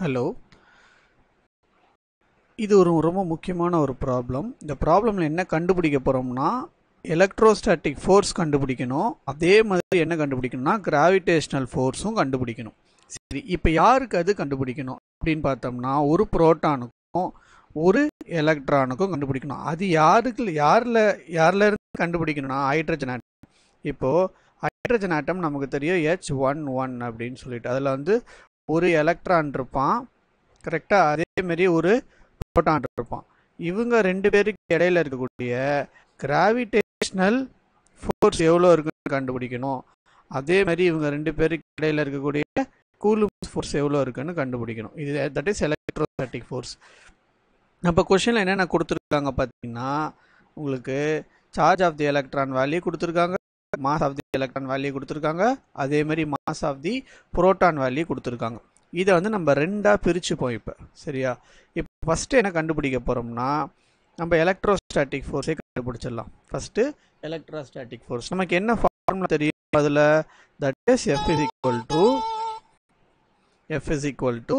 Hello, இது ரொம்ப முக்கியமான ஒரு ப்ராப்ளம். இந்த ப்ராப்ளமில் என்ன கண்டுபிடிக்க போகிறோம்னா எலக்ட்ரோஸ்டாட்டிக் ஃபோர்ஸ் கண்டுபிடிக்கணும். அதே மாதிரி என்ன கண்டுபிடிக்கணும்னா கிராவிடேஷனல் ஃபோர்ஸும் கண்டுபிடிக்கணும். சரி, இப்போ யாருக்கு அது கண்டுபிடிக்கணும் அப்படின்னு பார்த்தோம்னா ஒரு புரோட்டானுக்கும் ஒரு எலக்ட்ரானுக்கும் கண்டுபிடிக்கணும். அது யாரில் இருந்து கண்டுபிடிக்கணும்னா ஹைட்ரஜன் ஆட்டம். இப்போது ஹைட்ரஜன் ஆட்டம் நமக்கு தெரியும் H11 அப்படின்னு சொல்லிட்டு அதில் வந்து ஒரு எலக்ட்ரான் இருப்பான், கரெக்டாக. அதேமாரி ஒரு புரோட்டான் இருப்பான். இவங்க ரெண்டு பேருக்கு இடையில இருக்கக்கூடிய கிராவிடேஷனல் ஃபோர்ஸ் எவ்வளோ இருக்குன்னு கண்டுபிடிக்கணும். அதே மாதிரி இவங்க ரெண்டு பேருக்கு இடையில இருக்கக்கூடிய கூலும் ஃபோர்ஸ் எவ்வளோ இருக்குன்னு கண்டுபிடிக்கணும். இது தட் இஸ் எலக்ட்ரோஸ்டாட்டிக் ஃபோர்ஸ். இப்போ கொஷனில் என்னென்ன கொடுத்துருக்காங்க பார்த்தீங்கன்னா, உங்களுக்கு charge of the electron value கொடுத்துருக்காங்க, mass of the electron value கொடுத்துருக்காங்க, அதே மாதிரி mass of the proton value கொடுத்துருக்காங்க. இதை வந்து நம்ம ரெண்டாக பிரிச்சுப்போம் இப்போ. சரியா? இப்போ ஃபஸ்ட்டு என்ன கண்டுபிடிக்க போகிறோம்னா நம்ம எலக்ட்ரோஸ்டாட்டிக் ஃபோர்ஸை கண்டுபிடிச்சிடலாம். ஃபஸ்ட்டு எலக்ட்ரோஸ்டாட்டிக் ஃபோர்ஸ் நமக்கு என்ன ஃபார்முலா தெரியும் அதில், that is F is equal to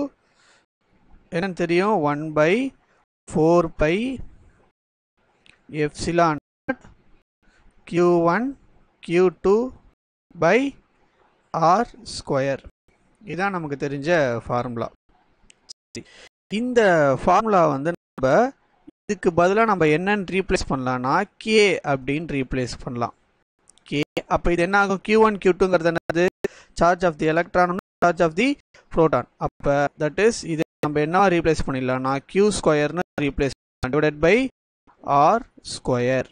என்னன்னு தெரியும், 1/4π எப்சிலான் Q1 Q2/R ஸ்கொயர். இதுதான் நமக்கு தெரிஞ்ச ஃபார்முலா. இந்த ஃபார்முலா வந்து நம்ம இதுக்கு பதிலாக நம்ம என்னன்னு ரீப்ளேஸ் பண்ணலாம்னா கே அப்படின்னு ரீப்ளேஸ் பண்ணலாம். கே அப்போ இது என்ன ஆகும், Q1 Q2ங்கிறது என்னது, charge of the electron, charge of the proton. அப்போ தட் இஸ் இது நம்ம என்ன ரீப்ளேஸ் பண்ணிடலாம்னா Q ஸ்கொயர்னு replace divided by R square.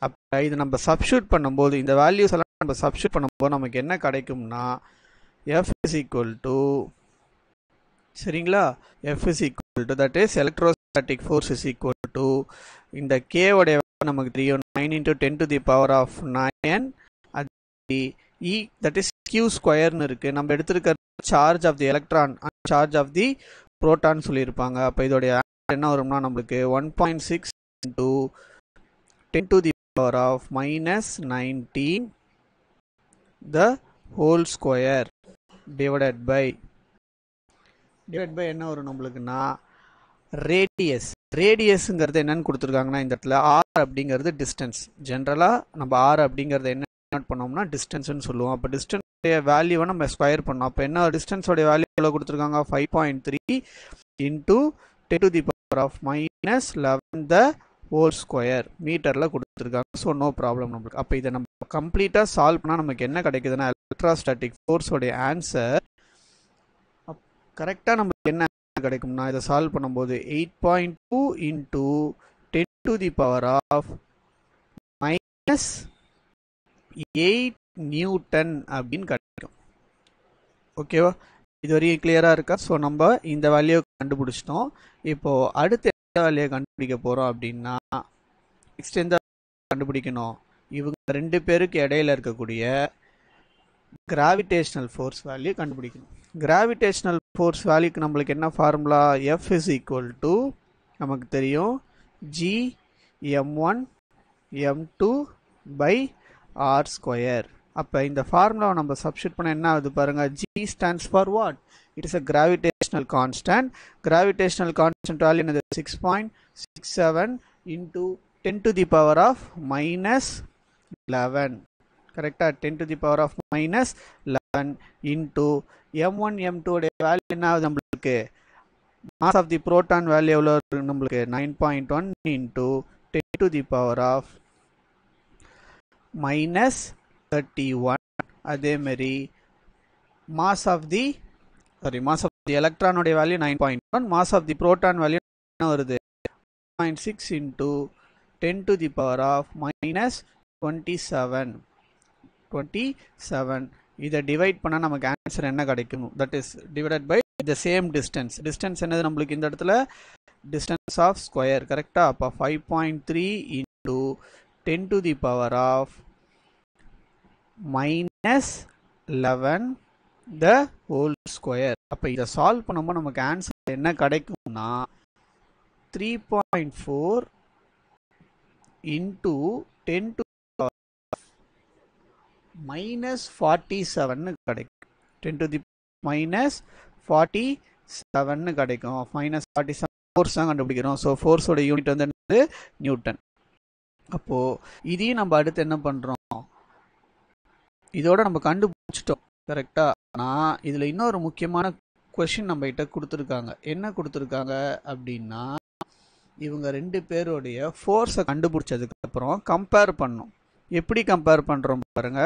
அப்போ இது நம்ம சப்ஸ்டியூட் பண்ணும்போது இந்த வேல்யூஸ் எல்லாம் நம்ம சப்ஸ்டியூட் பண்ணும்போது நமக்கு என்ன கிடைக்கும்னா F is equal to, சரிங்களா, F is equal to, that is electrostatic force is equal to, இந்த K உடைய நமக்கு தெரியும் 9 into 10 to the power of 9, அது E, that is Q ஸ்கொயர்னு இருக்கு. நம்ம எடுத்திருக்க charge of the electron, charge of the proton சொல்லியிருப்பாங்க. அப்போ இதோடைய என்ன வரும்னா நம்மளுக்கு 1.6 into 10 to the power of -19 the whole square divided by என்ன வரும் நம்மளுக்குன்னா ரேடியஸ்ங்கிறது என்னன்னு கொடுத்துருக்காங்கன்னா இந்த இடத்துல ஆர் அப்படிங்கிறது டிஸ்டன்ஸ். ஜென்ரலாக நம்ம ஆர் அப்படிங்கிறத என்ன பண்ணோம்னா டிஸ்டன்ஸ்னு சொல்லுவோம். அப்போ டிஸ்டன்ஸோடைய வேல்யூவை நம்ம ஸ்கொயர் பண்ணோம். அப்போ என்ன டிஸ்டன்ஸோடைய வேல்யூ எவ்வளோ கொடுத்துருக்காங்க, 5.3 into 10 to the power of -11 the whole square மீட்டரில் கொடுத்துருக்காங்க. ஸோ நோ ப்ராப்ளம் நம்மளுக்கு. அப்போ இதை நம்ம கம்ப்ளீட்டாக சால்வ் பண்ணால் நமக்கு என்ன கிடைக்குதுன்னா எலக்ட்ரோஸ்டாட்டிக் ஃபோர்ஸோடைய ஆன்சர் கரெக்டாக நமக்கு என்ன கிடைக்கும்னா இதை சால்வ் பண்ணும்போது 8.2 into 10 to the power of -8 Newton அப்படின்னு கிடைக்கும். ஓகேவா? இது வரைக்கும் கிளியராக இருக்கா? ஸோ நம்ம இந்த வேல்யூ கண்டுபிடிச்சிட்டோம். இப்போது அடுத்த எந்த வேல்யூ கண்டுபிடிக்க போகிறோம் அப்படின்னா நெக்ஸ்ட் எந்த கண்டுபிடிக்கணும், இவங்க ரெண்டு பேருக்கு இடையில இருக்கக்கூடிய கிராவிடேஷனல் ஃபோர்ஸ் வேல்யூ கண்டுபிடிக்கணும். கிராவிடேஷனல் ஃபோர்ஸ் வேல்யூக்கு நம்மளுக்கு என்ன formula, F is equal to நமக்கு தெரியும் Gm1 m2/R ஸ்கொயர். அப்போ இந்த ஃபார்முலாவை நம்ம சப்ஸ்டியூட் பண்ண என்ன ஆகுது பாருங்க, G stands for what, it is a gravitational constant. Gravitational constant value என்னது 6.67 into 10 to the power of -11, கரெக்டாக 10 to the power of -11 into m1 m2 உடைய வேல்யூ என்ன ஆகுது நம்மளுக்கு, mass of the proton value எவ்வளோ இருக்கு நம்மளுக்கு 9.1 into 10 to the power of -31. அதேமாரி மாஸ் ஆஃப் தி எலக்ட்ரான் உடைய value 9.1, mass of the proton value என்ன வருது 0.6 into 10 to the power of -27. இதை டிவைட் பண்ணால் நமக்கு ஆன்சர் என்ன கிடைக்கும், that is divided by the same distance என்னது நம்மளுக்கு இந்த இடத்துல டிஸ்டன்ஸ் ஆஃப் ஸ்கொயர், கரெக்டாக. அப்போ 5.3 into 10 to the power of -11 the whole square. அப்போ இதை சால்வ் பண்ணும்போது நமக்கு ஆன்சர் என்ன கிடைக்கும்னா 3.4 into 10 to -47 கிடைக்கும். 10 to the -47 7 கிடைக்கும். -47 ஃபோர்ஸ் தான் கண்டுபிடிக்கிறோம். ஸோ ஃபோர்ஸோட யூனிட் வந்து என்னது? நியூட்டன். அப்போது இதையும் நம்ம அடுத்து என்ன பண்ணுறோம், இதோட நம்ம கண்டுபிடிச்சிட்டோம் கரெக்டாக. ஆனால் இதில் இன்னொரு முக்கியமான கொஷின் நம்ம கிட்ட கொடுத்துருக்காங்க. என்ன கொடுத்துருக்காங்க அப்படின்னா, இவங்க 2 பேருடைய ஃபோர்ஸை கண்டுபிடிச்சதுக்கப்புறம் கம்பேர் பண்ணோம். எப்படி கம்பேர் பண்ணுறோம் பாருங்க.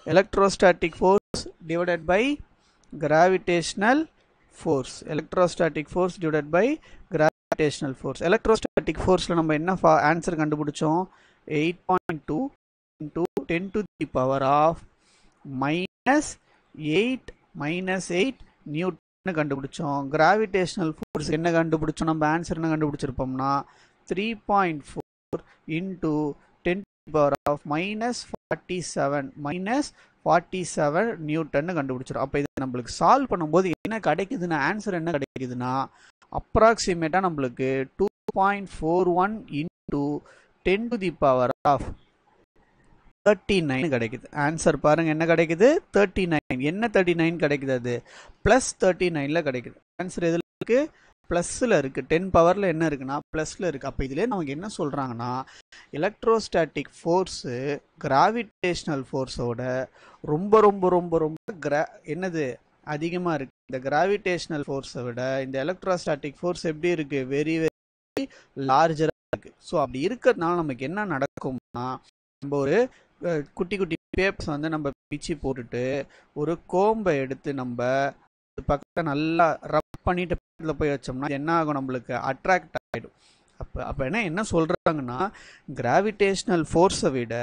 Electrostatic force divided by gravitational force. Electrostatic force divided by gravitational force. Electrostatic ஃபோர்ஸில் நம்ம என்ன ஆன்சர் கண்டுபிடிச்சோம்? 8.2 into 10 to the power of -8 newton கண்டுபிடிச்சோம். கிராவிடேஷனல் ஃபோர்ஸ் என்ன கண்டுபிடிச்சோம்? நம்ம ஆன்சர் என்ன கண்டுபிடிச்சிருப்போம்னா 3.4 into 10 to the power of -47 newton கண்டுபிடிச்சிடும். அப்போ இது நம்மளுக்கு சால்வ் பண்ணும்போது என்ன கிடைக்குதுன்னா, ஆன்சர் என்ன கிடைக்குதுன்னா அப்ராக்சிமேட்டாக நம்மளுக்கு 2.41 into 10 to the power of 39 கிடைக்குது. ஆன்சர் பாருங்க என்ன கிடைக்குது? 39. என்ன 39 கிடைக்குது? அது +39 கிடைக்குது. ஆன்சர் எதில் இருக்கு? ப்ளஸ்ஸில் இருக்குது. 10 பவரில் என்ன இருக்குன்னா ப்ளஸில் இருக்குது. அப்போ இதிலே நமக்கு என்ன சொல்கிறாங்கன்னா, எலக்ட்ரோஸ்டாட்டிக் ஃபோர்ஸு கிராவிடேஷ்னல் ஃபோர்ஸோட ரொம்ப ரொம்ப ரொம்ப ரொம்ப என்னது அதிகமாக இருக்குது. இந்த கிராவிடேஷ்னல் ஃபோர்ஸை விட இந்த எலக்ட்ரோஸ்டாட்டிக் ஃபோர்ஸ் எப்படி இருக்குது? வெரி வெரி லார்ஜராக இருக்குது. ஸோ அப்படி இருக்கிறதுனால நமக்கு என்ன நடக்கும்னா, நம்ம ஒரு குட்டி குட்டி பேப்பர்ஸ் வந்து நம்ம பிச்சு போட்டுட்டு ஒரு கோம்பை எடுத்து நம்ம பக்கத்தை நல்லா ரப் பண்ணிட்டு பக்கத்தில் போய் வச்சோம்னா என்ன ஆகும்? நம்மளுக்கு அட்ராக்ட் ஆகிடும். அப்போ என்ன சொல்கிறாங்கன்னா, கிராவிடேஷ்னல் ஃபோர்ஸை விட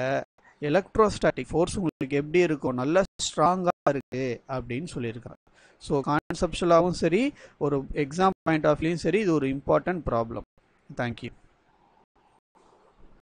எலக்ட்ரோஸ்டாட்டிக் ஃபோர்ஸ் உங்களுக்கு எப்படி இருக்கும்? நல்லா ஸ்ட்ராங்காக இருக்குது அப்படின்னு சொல்லியிருக்காங்க. ஸோ கான்செப்ஷுவலாகவும் சரி, ஒரு எக்ஸாம் பாயிண்ட் ஆஃப் வியூவும் சரி, இது ஒரு இம்பார்ட்டன்ட் ப்ராப்ளம். தேங்க்யூ.